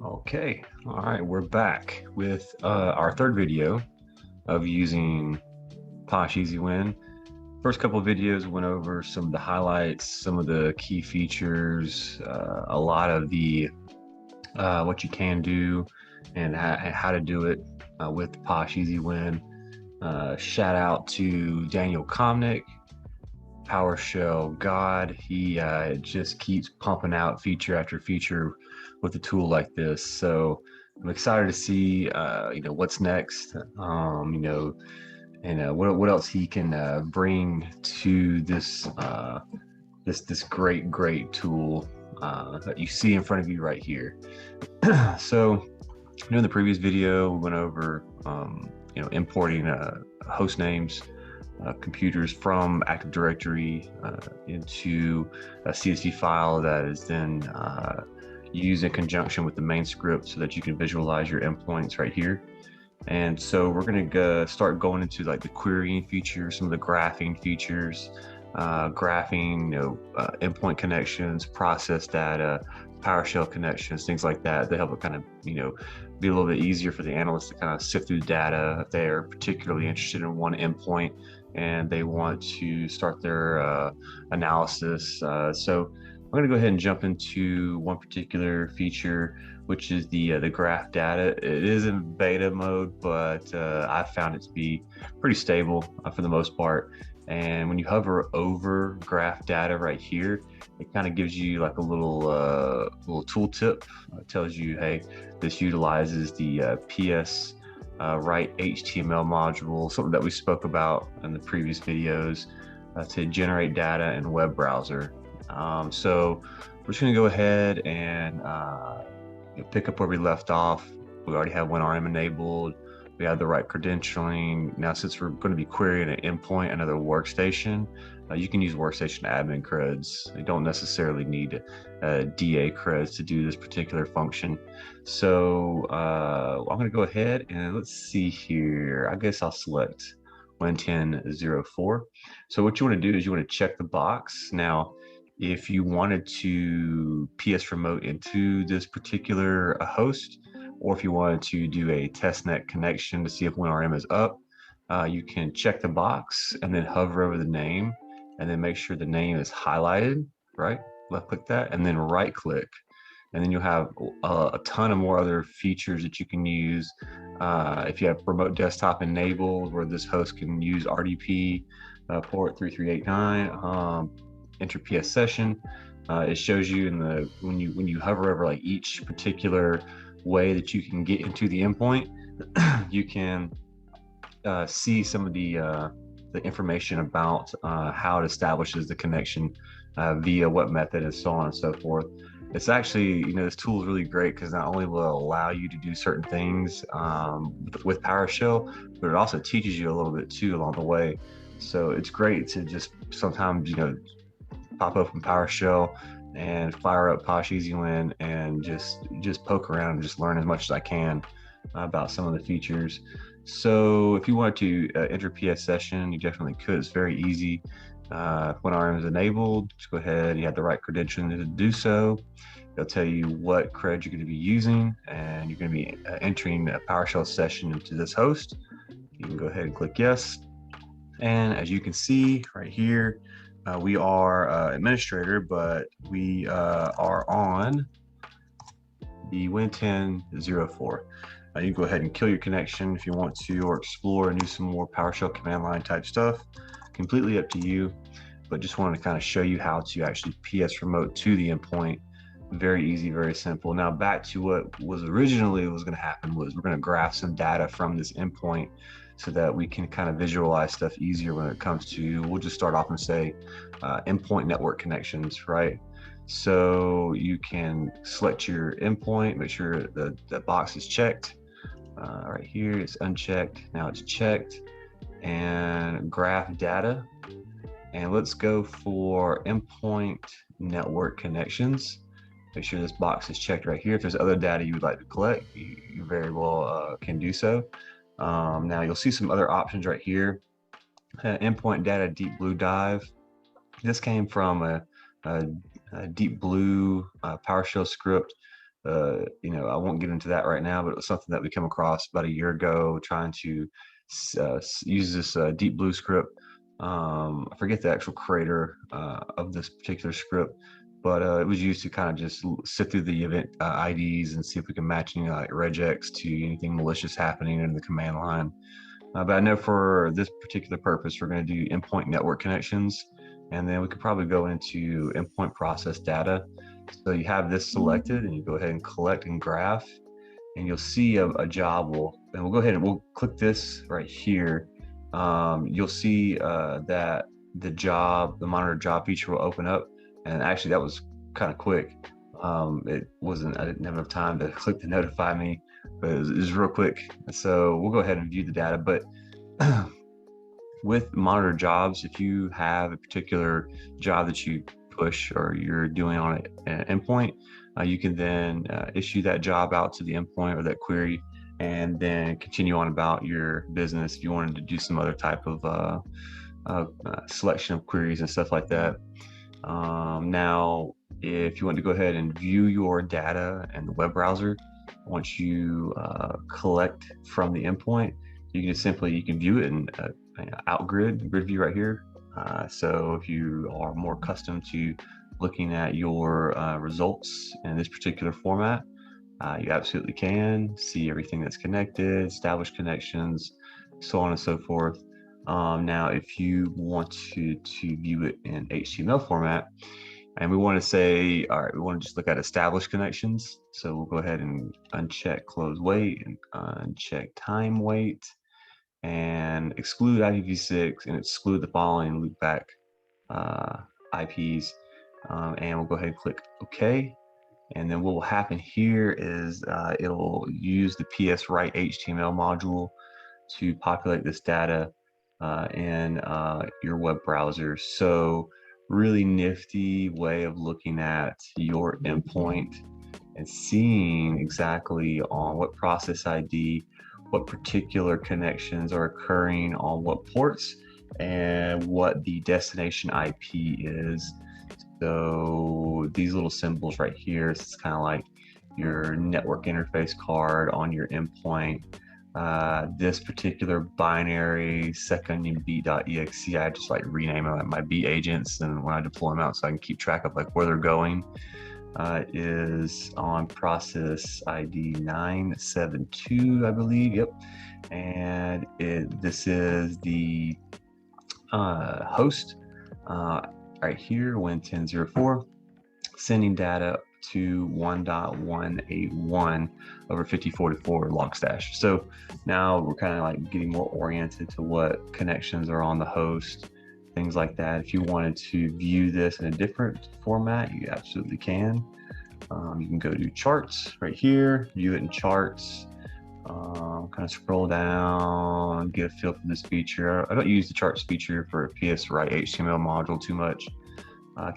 Okay, all right, we're back with our third video of using Posh Easy Win. First couple of videos went over some of the highlights, some of the key features, a lot of the what you can do and how to do it with Posh Easy Win. Shout out to Daniel Komnick, PowerShell God. He just keeps pumping out feature after feature with a tool like this. So I'm excited to see what's next. And what else he can bring to this this great tool that you see in front of you right here. So in the previous video, we went over importing host names, computers from Active Directory into a CSV file that is then used in conjunction with the main script so that you can visualize your endpoints right here. And so we're going to start going into like the querying features, some of the graphing features, endpoint connections, process data, PowerShell connections, things like that. They help it kind of, be a little bit easier for the analyst to kind of sift through data if they're particularly interested in one endpoint and they want to start their analysis. So I'm going to go ahead and jump into one particular feature, which is the graph data. It is in beta mode, but I found it to be pretty stable for the most part. And when you hover over graph data right here, it kind of gives you like a little tooltip. It tells you, hey, this utilizes the PSWriteHTML module, something that we spoke about in the previous videos, to generate data in web browser. So we're just going to go ahead and pick up where we left off. We already have WinRM enabled. We have the right credentialing. Now, since we're going to be querying an endpoint, another workstation, you can use workstation admin creds. You don't necessarily need DA creds to do this particular function. So I'm going to go ahead and let's see here. I guess I'll select Win10.04. So what you want to do is you want to check the box. Now, if you wanted to PS remote into this particular host, or if you wanted to do a testnet connection to see if WinRM is up, you can check the box and then hover over the name and then make sure the name is highlighted, right? Left click that and then right click. And then you'll have a ton of more other features that you can use. If you have remote desktop enabled, where this host can use RDP port 3389, enter PS session. It shows you in the when you hover over like each particular way that you can get into the endpoint, you can see some of the information about how it establishes the connection via what method and so on and so forth. It's actually, this tool is really great because not only will it allow you to do certain things with PowerShell, but it also teaches you a little bit too along the way. So it's great to just sometimes, pop open PowerShell and fire up Posh Easy Win and just poke around and just learn as much as I can about some of the features. So if you wanted to enter PS session, you definitely could. It's very easy. When RM is enabled, just go ahead. You have the right credentialing to do so. They'll tell you what cred you're going to be using, and you're going to be entering a PowerShell session into this host. You can go ahead and click yes. And as you can see right here, we are administrator, but we are on the Win10.04. You can go ahead and kill your connection if you want to, or explore and do some more PowerShell command line type stuff. Completely up to you, but just wanted to kind of show you how to actually PS remote to the endpoint. Very easy, very simple. Now back to what was originally was going to happen was we're going to graph some data from this endpoint so that we can kind of visualize stuff easier when it comes to, we'll just start off and say endpoint network connections, right? So you can select your endpoint, make sure that the box is checked. Right here, it's unchecked. Now it's checked, and graph data. And let's go for endpoint network connections. Make sure this box is checked right here. If there's other data you would like to collect, you very well can do so. Now you'll see some other options right here. Endpoint data deep blue dive. This came from a Deep Blue PowerShell script I won't get into that right now, but it was something that we came across about a year ago, trying to use this Deep Blue script. I forget the actual creator of this particular script, but it was used to kind of just sit through the event IDs and see if we can match any like regex to anything malicious happening in the command line. But I know for this particular purpose, we're going to do endpoint network connections, and then we could probably go into endpoint process data. So you have this selected, and you go ahead and collect and graph, and you'll see a job. And we'll go ahead and we'll click this right here. You'll see that the monitor job feature will open up, and actually that was kind of quick. I didn't have enough time to click to notify me, but it was real quick. So we'll go ahead and view the data. But with monitor jobs, if you have a particular job that you push or you're doing on an endpoint, you can then issue that job out to the endpoint or that query, and then continue on about your business if you wanted to do some other type of selection of queries and stuff like that. Now, if you want to go ahead and view your data in the web browser, once you collect from the endpoint, you can just simply view it in grid view right here. So if you are more accustomed to looking at your results in this particular format, you absolutely can see everything that's connected, establish connections, so on and so forth. Now, if you want to view it in HTML format, and we want to say, all right, we want to just look at established connections. So we'll go ahead and uncheck close wait and uncheck time wait, and exclude IPv6 and exclude the following loopback IPs. And we'll go ahead and click OK. And then what will happen here is it'll use the PSWriteHTML module to populate this data in your web browser. So really nifty way of looking at your endpoint and seeing exactly on what process ID, what particular connections are occurring on what ports, and what the destination IP is. So these little symbols right here, it's kind of like your network interface card on your endpoint. This particular binary secondionbeat.exe, I just like rename them like my beat agents, and when I deploy them out so I can keep track of like where they're going, is on process ID 972, I believe. Yep. And this is the host right here, Win1004, sending data to 1.181 over 5044 logstash. So now we're kind of like getting more oriented to what connections are on the host, things like that. If you wanted to view this in a different format, you absolutely can. You can go to charts right here, view it in charts. Kind of scroll down, get a feel for this feature. I don't use the charts feature for PSWriteHTML module too much.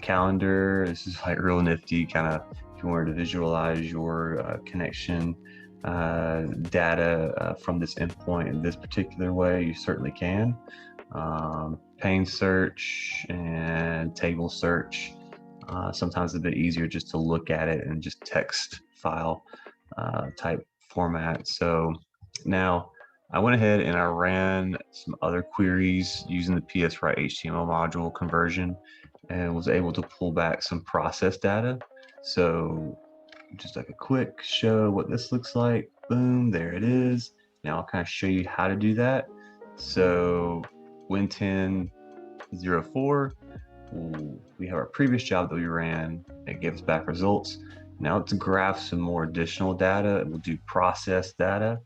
Calendar, this is like real nifty, kind of if you wanted to visualize your connection data from this endpoint in this particular way, you certainly can. Pane search and table search, sometimes a bit easier just to look at it in just text file type format. So now I went ahead and I ran some other queries using the PSWriteHTML module conversion and was able to pull back some process data. So just like a quick show what this looks like. Boom, there it is. Now I'll kind of show you how to do that. So Win1004, we have our previous job that we ran. It gives back results. Now let's graph some more additional data. We'll do process data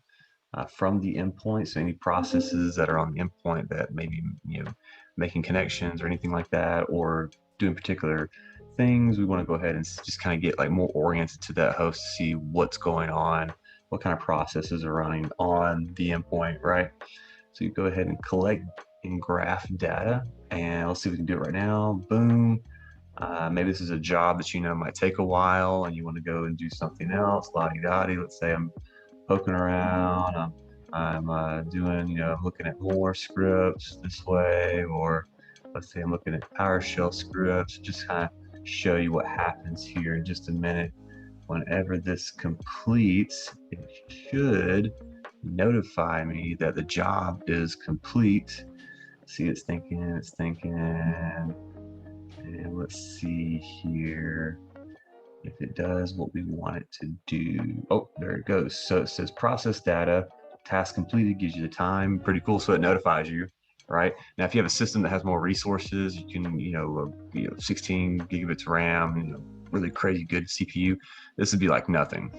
from the endpoint. So any processes that are on the endpoint that maybe making connections or anything like that, or doing particular things, we want to go ahead and just kind of get like more oriented to that host to see what's going on, what kind of processes are running on the endpoint, right? So you go ahead and collect and graph data, and let's see if we can do it right now. Boom. Maybe this is a job that might take a while and you want to go and do something else, la-di-da-di. Let's say I'm poking around, I'm doing, I'm looking at more scripts this way, or let's say I'm looking at PowerShell scripts, just kind of show you what happens here in just a minute. whenever this completes, it should notify me that the job is complete. See, it's thinking, and let's see here if it does what we want it to do. Oh, there it goes. So it says process data, task completed, gives you the time. Pretty cool. So it notifies you, right? Now, if you have a system that has more resources, you can, 16 gigabits RAM, really crazy good CPU, this would be like nothing.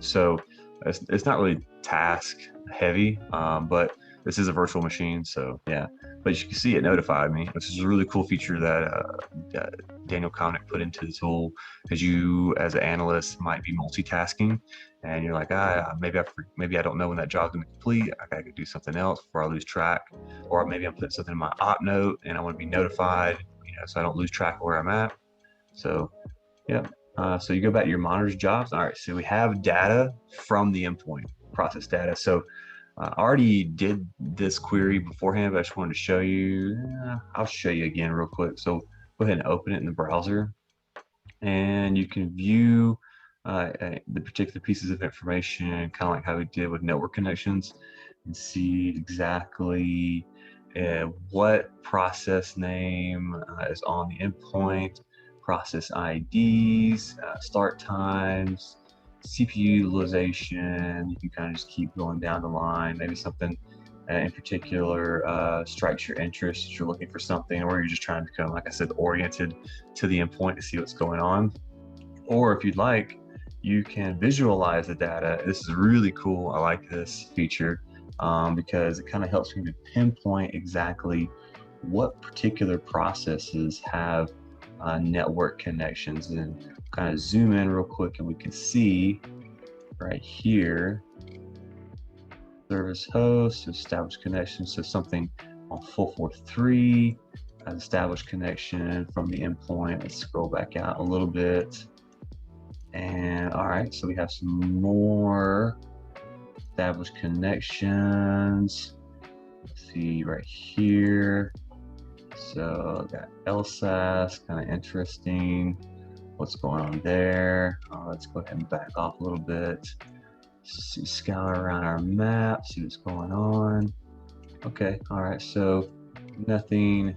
So it's not really task heavy, but this is a virtual machine, so yeah. But you can see it notified me, which is a really cool feature that Daniel Komnick put into the tool, because you, as an analyst, might be multitasking, and you're like, maybe I don't know when that job's gonna complete. I gotta do something else before I lose track, or maybe I'm putting something in my op note and I want to be notified, so I don't lose track of where I'm at. So, yeah. So you go back to your monitors jobs. All right, so we have data from the endpoint, process data. So I already did this query beforehand, but I just wanted to show you. I'll show you again real quick. So go ahead and open it in the browser, and you can view the particular pieces of information, kind of like how we did with network connections, and see exactly what process name is on the endpoint, process IDs, start times, CPU utilization. You can kind of just keep going down the line. Maybe something in particular strikes your interest. You're looking for something, or you're just trying to become, like I said, oriented to the endpoint to see what's going on. Or if you'd like, you can visualize the data. This is really cool. I like this feature because it kind of helps me to pinpoint exactly what particular processes have network connections. And kind of zoom in real quick, and we can see right here, service host, established connection. So something on 443, an established connection from the endpoint. Let's scroll back out a little bit. And all right, so we have some more established connections. Let's see right here. So got LSAS, kind of interesting. What's going on there? Let's go ahead and back off a little bit. See, scour around our map, see what's going on. Okay, all right, so nothing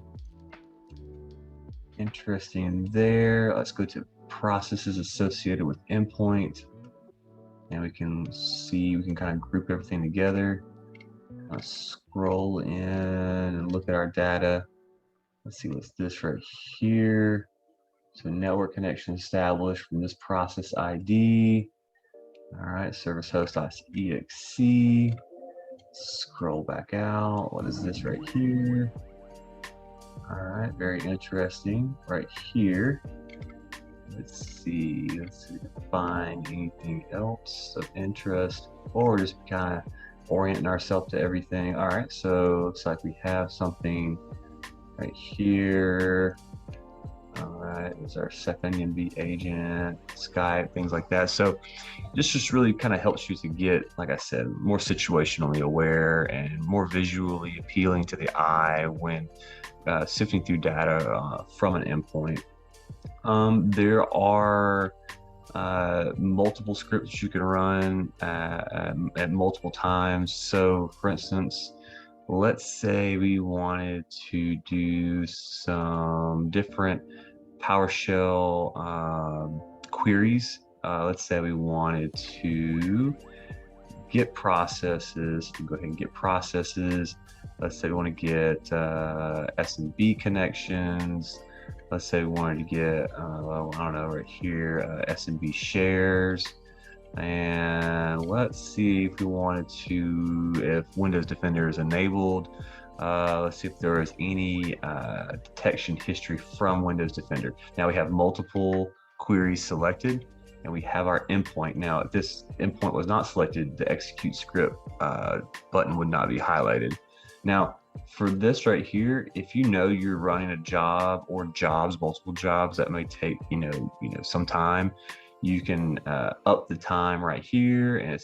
interesting there. Let's go to processes associated with endpoint, and we can see, we can kind of group everything together. Let's scroll in and look at our data. Let's see, what's this right here? So network connection established from this process ID. All right, service host.exe. Scroll back out. What is this right here? All right, very interesting. Right here. Let's see if find anything else of interest, or just kind of orienting ourselves to everything. All right, so looks like we have something right here. All right, there's our SecOnionB agent, Skype, things like that. So this just really kind of helps you to get, like I said, more situationally aware and more visually appealing to the eye when sifting through data from an endpoint. There are multiple scripts you can run at multiple times. So for instance, let's say we wanted to do some different PowerShell queries. Let's say we wanted to get processes. Go ahead and get processes. Let's say we want to get SMB connections. Let's say we wanted to get, well, I don't know, right here, SMB shares. And let's see if we wanted to, if Windows Defender is enabled. Let's see if there is any detection history from Windows Defender. Now we have multiple queries selected, and we have our endpoint. Now, if this endpoint was not selected, the execute script button would not be highlighted. Now, for this right here, if you know you're running a job or jobs, multiple jobs that may take some time, you can up the time right here, and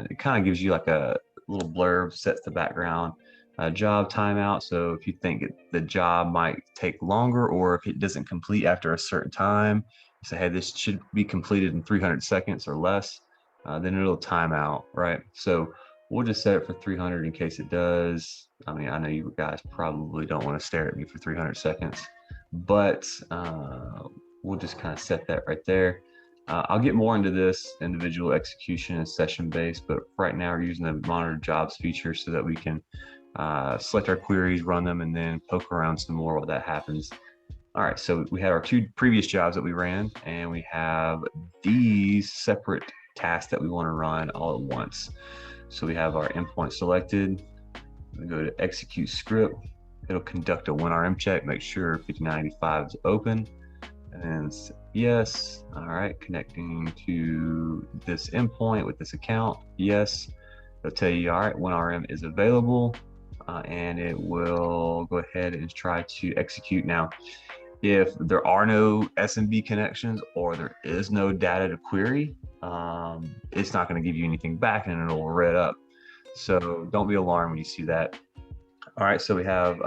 it kind of gives you like a little blurb, sets the background job timeout. So if you think the job might take longer, or if it doesn't complete after a certain time, say, hey, this should be completed in 300 seconds or less, then it'll time out, right? So we'll just set it for 300 in case it does. I mean, I know you guys probably don't want to stare at me for 300 seconds, but we'll just kind of set that right there. I'll get more into this individual execution and session based, but right now we're using the monitor jobs feature so that we can select our queries, run them, and then poke around some more while that happens. All right, so we had our 2 previous jobs that we ran, and we have these separate tasks that we want to run all at once. So we have our endpoint selected. We go to execute script. It'll conduct a WinRM check, make sure 5985 is open, and then yes. All right, connecting to this endpoint with this account, yes. It'll tell you, all right, WinRM is available, and it will go ahead and try to execute. Now, if there are no SMB connections or there is no data to query, it's not going to give you anything back and it'll red up. So don't be alarmed when you see that. All right, so we have,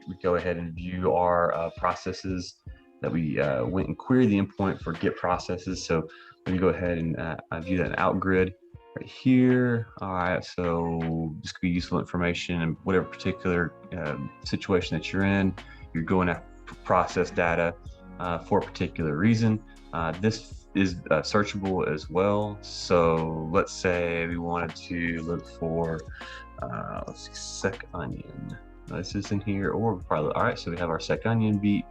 we go ahead and view our processes that we went and queried the endpoint for get processes. So let me go ahead and view that in outgrid right here. All right, so this could be useful information in whatever particular situation that you're in. You're going after process data for a particular reason. This is searchable as well. So let's say we wanted to look for let's see, sec onion. This is in here, or probably, all right, so we have our sec onion beat,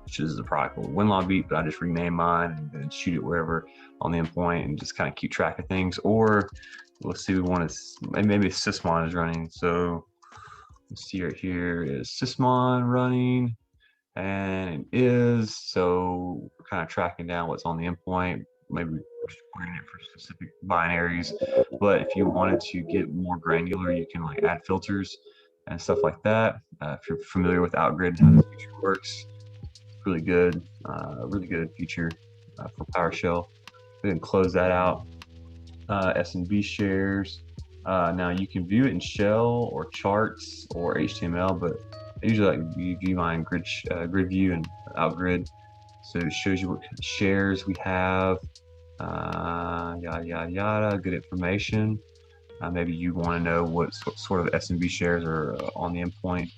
which is the product called Winlaw beat, but I just rename mine and then shoot it wherever on the endpoint and just kind of keep track of things. Or let's see, we want to, maybe sysmon is running. So let's see right here is sysmon running. And it is, so we're kind of tracking down what's on the endpoint, maybe querying it for specific binaries. But if you wanted to get more granular, you can like add filters and stuff like that. If you're familiar with outgrid and how this feature works, it's really good feature for PowerShell. We can close that out. SMB shares. Now you can view it in shell or charts or HTML, but I usually like view mine grid view and outgrid. So it shows you what kind of shares we have, yada, yada, yada, good information. Maybe you want to know what sort of SMB shares are on the endpoint.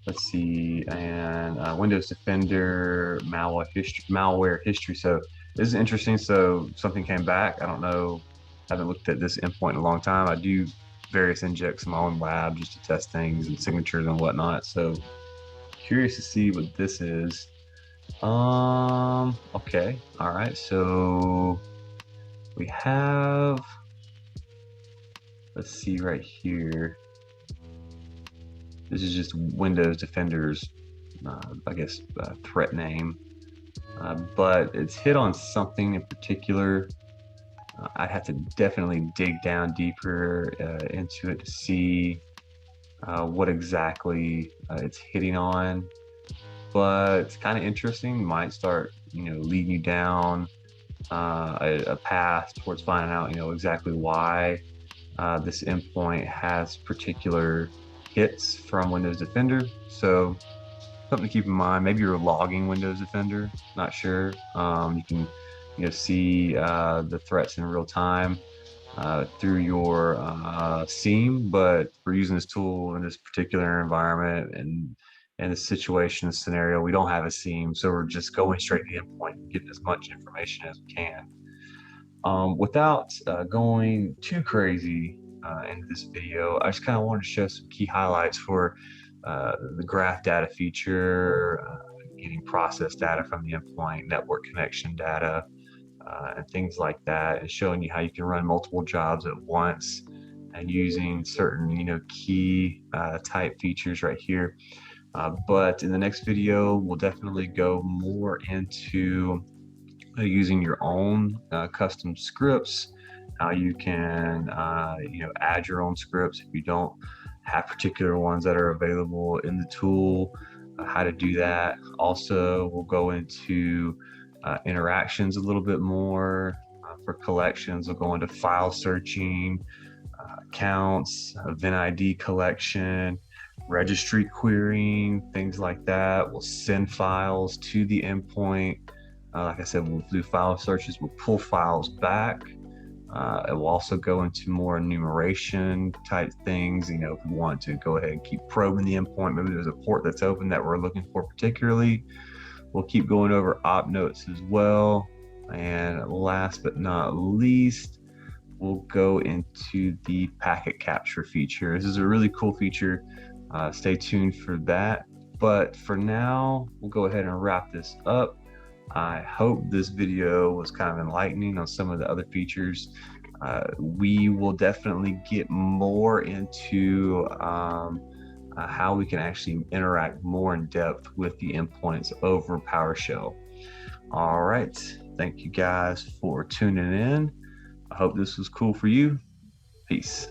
Let's see, and Windows Defender malware history. So this is interesting. So something came back. I don't know. I haven't looked at this endpoint in a long time. I do various injects in my own lab just to test things and signatures and whatnot. So curious to see what this is. Okay, all right. So we have, let's see right here. This is just Windows Defender's, I guess, threat name, but it's hit on something in particular. I'd have to definitely dig down deeper into it to see what exactly it's hitting on. But it's kind of interesting. Might start, leading you down a path towards finding out, exactly why this endpoint has particular hits from Windows Defender. So something to keep in mind. Maybe you're logging Windows Defender. Not sure. You can see the threats in real time through your SIEM, but we're using this tool in this particular environment and in this situation scenario, we don't have a SIEM, so we're just going straight to the endpoint and getting as much information as we can. Without going too crazy into this video, I just kind of wanted to show some key highlights for the graph data feature, getting processed data from the endpoint, network connection data, and things like that, and showing you how you can run multiple jobs at once and using certain key type features right here. But in the next video, we'll definitely go more into using your own custom scripts, how you can add your own scripts if you don't have particular ones that are available in the tool, how to do that. Also, we'll go into interactions a little bit more. For collections, we'll go into file searching, accounts, event ID collection, registry querying, things like that. We'll send files to the endpoint, Like I said, we'll do file searches, we'll pull files back. It will also go into more enumeration type things. You know, if we want to go ahead and keep probing the endpoint, maybe there's a port that's open that we're looking for particularly. We'll keep going over op notes as well. And last but not least, we'll go into the packet capture feature. This is a really cool feature. Stay tuned for that. But for now, we'll go ahead and wrap this up. I hope this video was kind of enlightening on some of the other features. We will definitely get more into how we can actually interact more in depth with the endpoints over PowerShell. All right, thank you guys for tuning in. I hope this was cool for you. Peace.